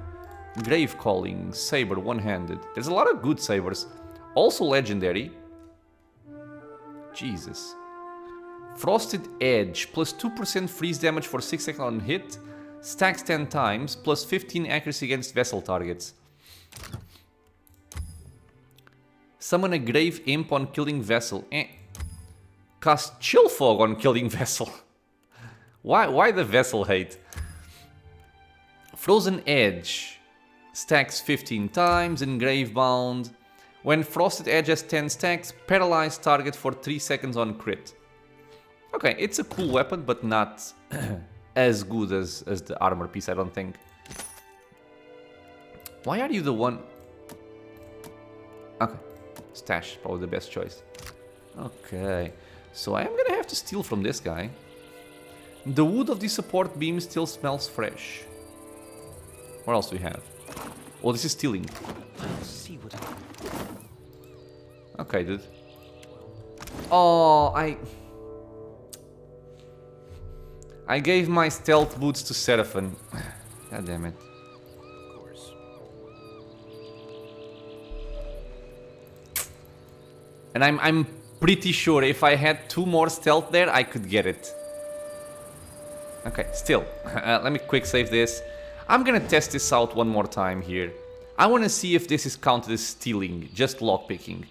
Grave Calling, Saber, one-handed. There's a lot of good sabers. Also legendary. Jesus. Frosted Edge, plus 2% freeze damage for 6 seconds on hit. Stacks 10 times, plus 15 accuracy against vessel targets. Summon a Grave Imp on killing vessel. cast Chill Fog on killing Vessel. Why the Vessel hate? Frozen Edge stacks 15 times, and Gravebound. When Frosted Edge has 10 stacks, paralyze target for 3 seconds on crit. Okay, it's a cool weapon, but not as good as the armor piece, I don't think. Why are you the one... Okay, Stash, probably the best choice. Okay, so I am gonna have to steal from this guy. The wood of the support beam still smells fresh. What else do we have? Oh, this is stealing. Okay, dude. Oh, I gave my stealth boots to Seraphon. God damn it. Of course. And I'm pretty sure if I had 2 more stealth there, I could get it. Okay, still. Let me quick save this. I'm gonna test this out one more time here. I wanna see if this is counted as stealing, just lockpicking.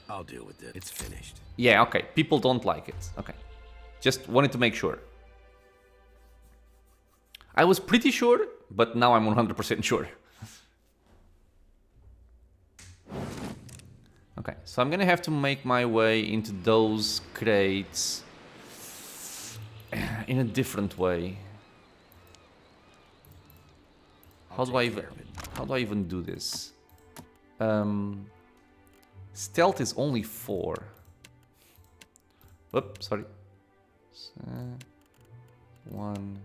I'll deal with it. It's finished. Yeah, okay. People don't like it. Okay. Just wanted to make sure. I was pretty sure, but now I'm 100% sure. Okay, so I'm gonna have to make my way into those crates in a different way. How do I even do this? Stealth is only 4. Oops, sorry. 1,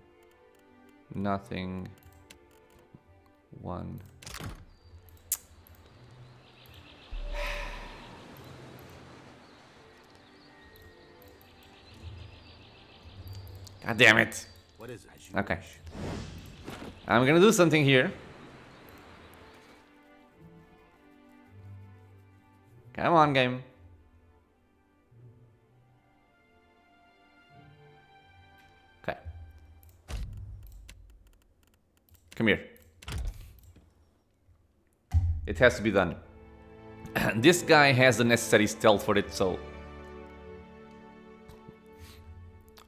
nothing, 1. God damn it. What is it? Okay. I'm gonna do something here. Come on, game. Okay. Come here. It has to be done. This guy has the necessary stealth for it, so...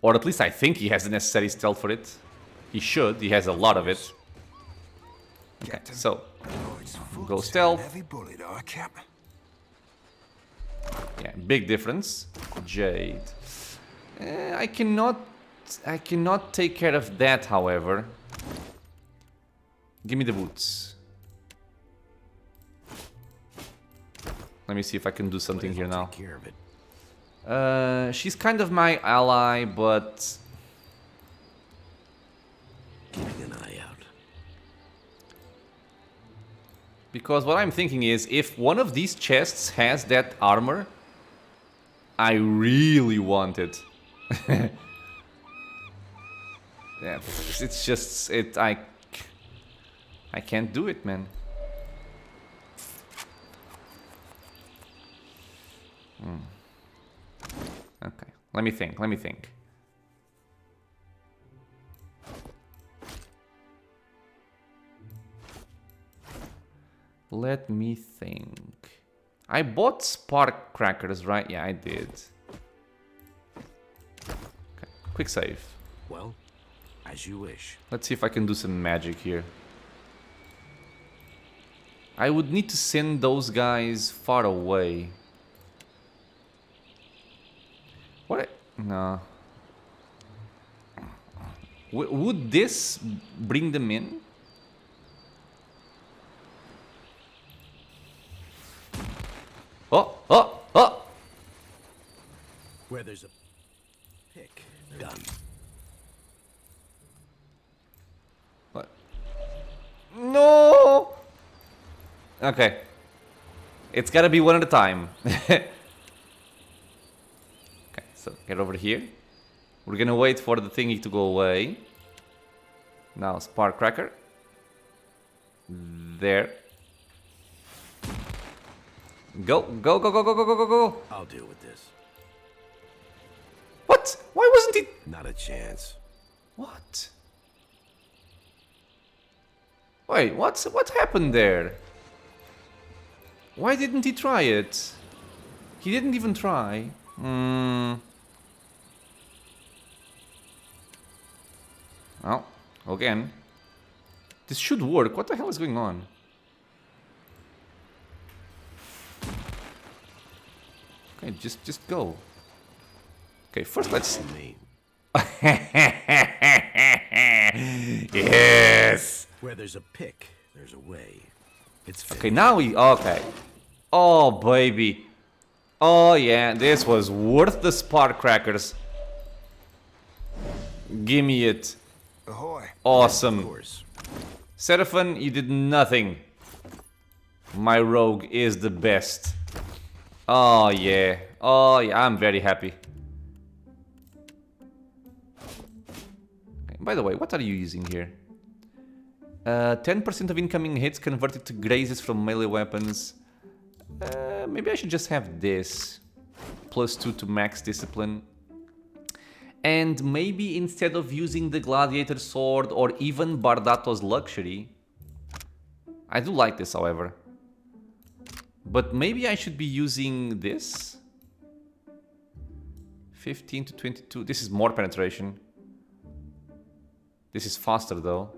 Or at least I think he has the necessary stealth for it. He should. He has a lot of it. Okay, so... Go stealth. Yeah, big difference. Jade. I cannot take care of that, however. Give me the boots. Let me see if I can do something here now. She's kind of my ally, but... Keeping an eye out. Because what I'm thinking is, if one of these chests has that armor, I really want it. Yeah, it's just... I can't do it, man. Okay, let me think. Let me think. I bought spark crackers, right? Yeah, I did. Okay, quick save. Well, as you wish. Let's see if I can do some magic here. I would need to send those guys far away. What? No. Would this bring them in? Oh, oh, oh! Where there's a pick, done. What? No! Okay. It's gotta be one at a time. Okay, so get over here. We're gonna wait for the thingy to go away. Now, spark cracker. There. Go, go, go, go, go, go, go, go, go. I'll deal with this. What? Why wasn't he? Not a chance. What? Wait, what happened there? Why didn't he try it? He didn't even try. Well, again. This should work. What the hell is going on? Okay, just go. Okay, first let's... Yes! Where there's a pick, there's a way. It's okay, now we... Okay. Oh, baby. Oh, yeah. This was worth the spark crackers. Give me it. Ahoy. Awesome. Seraphon, you did nothing. My rogue is the best. Oh, yeah. Oh, yeah. I'm very happy. Okay, by the way, what are you using here? 10% of incoming hits converted to grazes from melee weapons. Maybe I should just have this. +2 to max discipline. And maybe instead of using the gladiator sword or even Bardato's luxury. I do like this, however. But maybe I should be using this. 15 to 22. This is more penetration. This is faster though.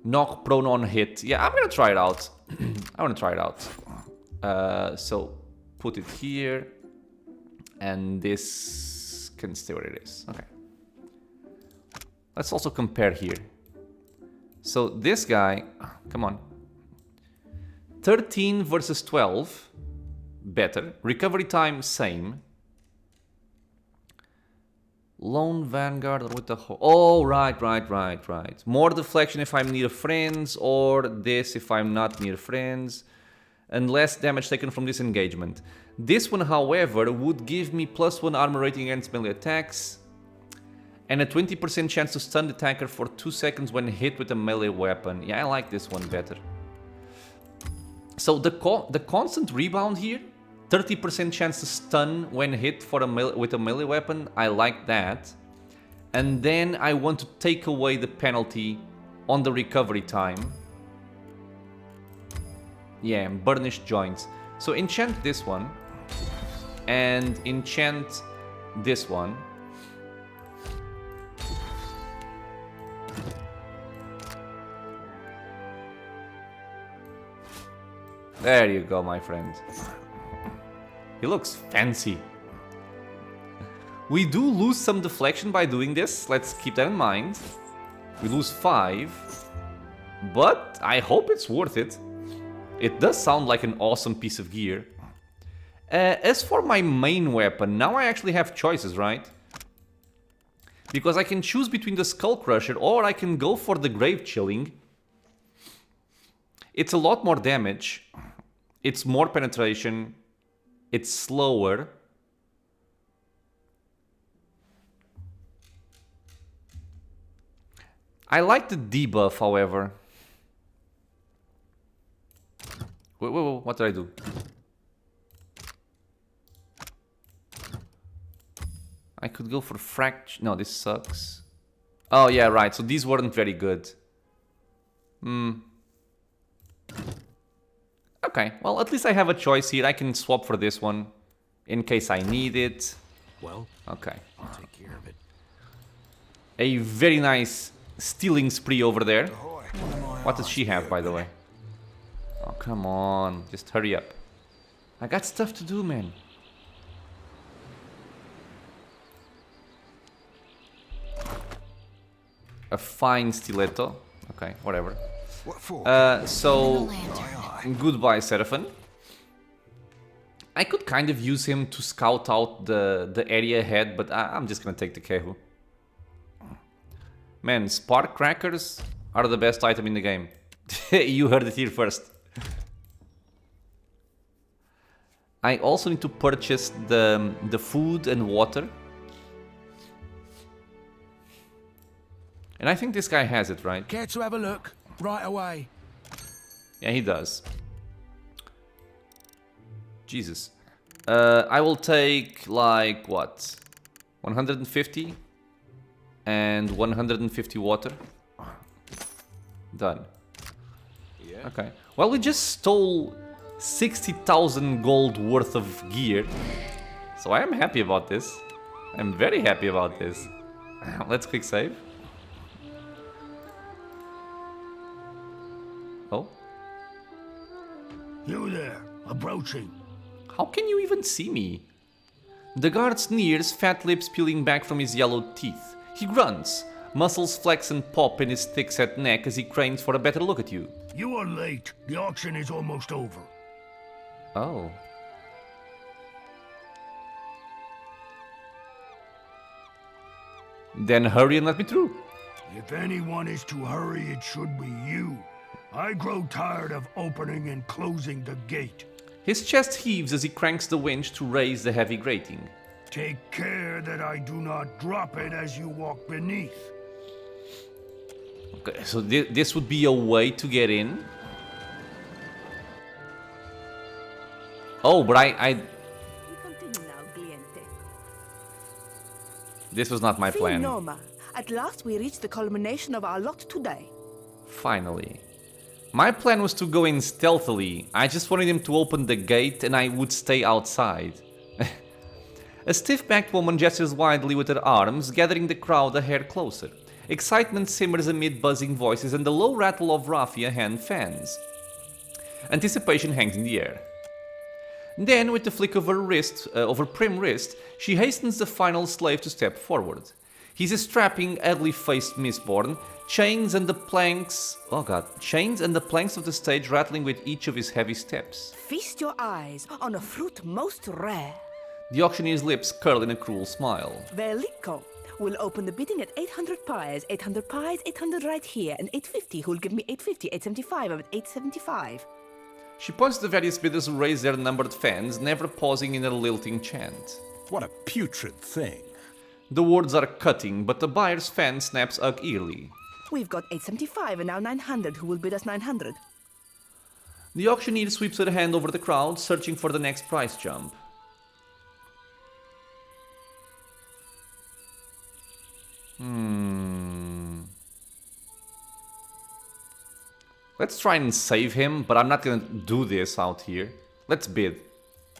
Knock prone on hit. Yeah, I'm gonna try it out. I wanna try it out. So put it here. And this can stay where it is. Okay. Let's also compare here. So this guy, come on. 13 versus 12. Better. Recovery time, same. Lone Vanguard or with the... Oh, right. More deflection if I'm near friends, or this if I'm not near friends. And less damage taken from this engagement. This one, however, would give me +1 armor rating against melee attacks. And a 20% chance to stun the attacker for 2 seconds when hit with a melee weapon. Yeah, I like this one better. So the constant rebound here, 30% chance to stun when hit for with a melee weapon, I like that. And then I want to take away the penalty on the recovery time. Yeah, burnished joints. So enchant this one. And enchant this one. There you go, my friend. He looks fancy. We do lose some deflection by doing this. Let's keep that in mind. We lose 5. But I hope it's worth it. It does sound like an awesome piece of gear. As for my main weapon, now I actually have choices, right? Because I can choose between the Skull Crusher or I can go for the Grave Chilling. It's a lot more damage. It's more penetration. It's slower. I like the debuff, however. Wait, what did I do? I could go for fracture. No, this sucks. Oh, yeah, right. So these weren't very good. Okay, well, at least I have a choice here. I can swap for this one in case I need it. Well, okay. I'll take care of it. A very nice stealing spree over there. What does she have, by the way? Oh, come on. Just hurry up. I got stuff to do, man. A fine stiletto. Okay, whatever. What for? So, goodbye, Seraphon. I could kind of use him to scout out the area ahead, but I'm just gonna take the Kehu. Man, spark crackers are the best item in the game. You heard it here first. I also need to purchase the food and water. And I think this guy has it, right? Care to have a look? Right away. Yeah, he does. Jesus. I will take, like, what? 150? And 150 water. Done. Yeah. Okay. Well, we just stole 60,000 gold worth of gear. So I am happy about this. I'm very happy about this. Let's quick save. Oh. You there, approaching. How can you even see me? The guard sneers, fat lips peeling back from his yellow teeth. He grunts. Muscles flex and pop in his thick-set neck as he cranes for a better look at you. You are late. The auction is almost over. Oh. Then hurry and let me through. If anyone is to hurry, it should be you. I grow tired of opening and closing the gate. His chest heaves as he cranks the winch to raise the heavy grating. Take care that I do not drop it as you walk beneath. Okay, so this would be a way to get in. Oh, but I... This was not my plan. Noma. At last we reached the culmination of our lot today. Finally. My plan was to go in stealthily. I just wanted him to open the gate and I would stay outside. A stiff-backed woman gestures wildly with her arms, gathering the crowd a hair closer. Excitement simmers amid buzzing voices and the low rattle of raffia hand fans. Anticipation hangs in the air. Then, with the flick of her prim wrist, she hastens the final slave to step forward. He's a strapping, ugly-faced Mistborn, chains and the planks of the stage rattling with each of his heavy steps. Feast your eyes on a fruit most rare. The auctioneer's lips curl in a cruel smile. Veliko will open the bidding at 800 pies, 800 pies, 800 right here, and 850, who'll give me 850, 875, I'm at 875. She points to the various bidders who raise their numbered fans, never pausing in a lilting chant. What a putrid thing. The words are cutting, but the buyer's fan snaps up eagerly. We've got 875 and now 900, who will bid us 900? The auctioneer sweeps her hand over the crowd, searching for the next price jump. Let's try and save him, but I'm not gonna do this out here. Let's bid.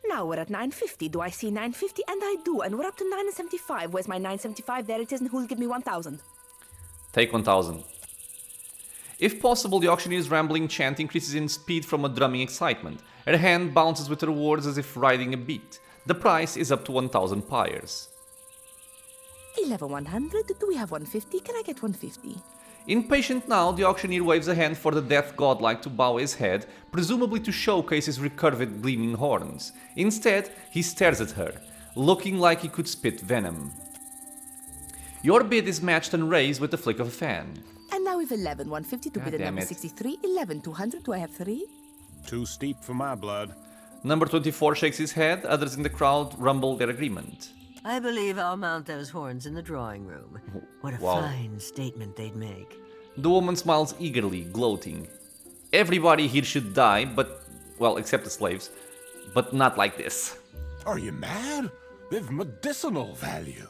Now we're at 950. Do I see 950? And I do. And we're up to 975. Where's my 975? There it is. And who'll give me 1,000? Take 1,000. If possible, the auctioneer's rambling chant increases in speed from a drumming excitement. Her hand bounces with her words as if riding a beat. The price is up to 1,000 pyres. 11,100. Do we have 150? Can I get 150? Impatient now, the auctioneer waves a hand for the death godlike to bow his head, presumably to showcase his recurved gleaming horns. Instead, he stares at her, looking like he could spit venom. Your bid is matched and raised with the flick of a fan. And now we've 11,150 to bid at number 63. 11,200. Do I have 3? Too steep for my blood. Number 24 shakes his head, others in the crowd rumble their agreement. I believe I'll mount those horns in the drawing room. What a fine statement they'd make. The woman smiles eagerly, gloating. Everybody here should die, but, well, except the slaves, but not like this. Are you mad? They've medicinal value.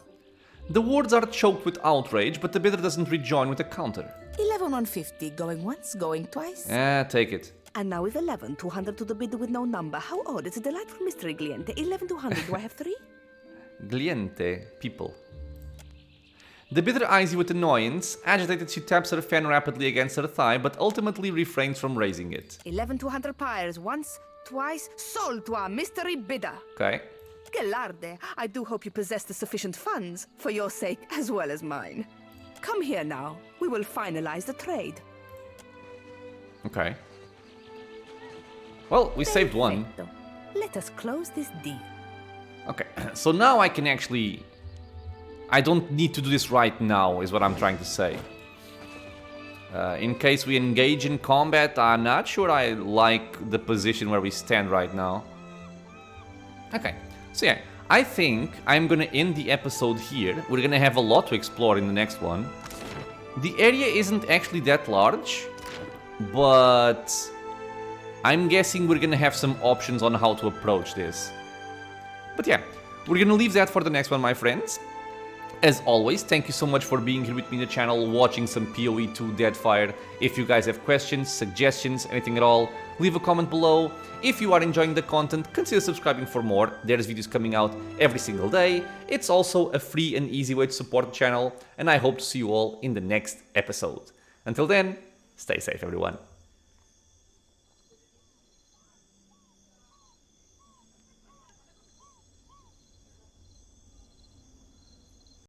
The words are choked with outrage, but the bidder doesn't rejoin with a counter. 11,150. Going once, going twice. Take it. And now we've 11,200 to the bidder with no number. How odd. It's a delightful mystery, Gliente. 11,200. Do I have 3? Gliente, people. The bidder eyes you with annoyance. Agitated, she taps her fan rapidly against her thigh, but ultimately refrains from raising it. 11,200 pyres. Once, twice, sold to our mystery bidder. Okay. Gelarde, I do hope you possess the sufficient funds, for your sake as well as mine. Come here now. We will finalize the trade. Okay. Well, we saved one. Let us close this deal. Okay, so now I can actually... I don't need to do this right now, is what I'm trying to say. In case we engage in combat, I'm not sure I like the position where we stand right now. Okay, so yeah, I think I'm gonna end the episode here. We're gonna have a lot to explore in the next one. The area isn't actually that large, but I'm guessing we're gonna have some options on how to approach this. But yeah, we're gonna leave that for the next one, my friends. As always, thank you so much for being here with me in the channel, watching some PoE2 Deadfire. If you guys have questions, suggestions, anything at all, leave a comment below. If you are enjoying the content, consider subscribing for more. There's videos coming out every single day. It's also a free and easy way to support the channel, and I hope to see you all in the next episode. Until then, stay safe everyone.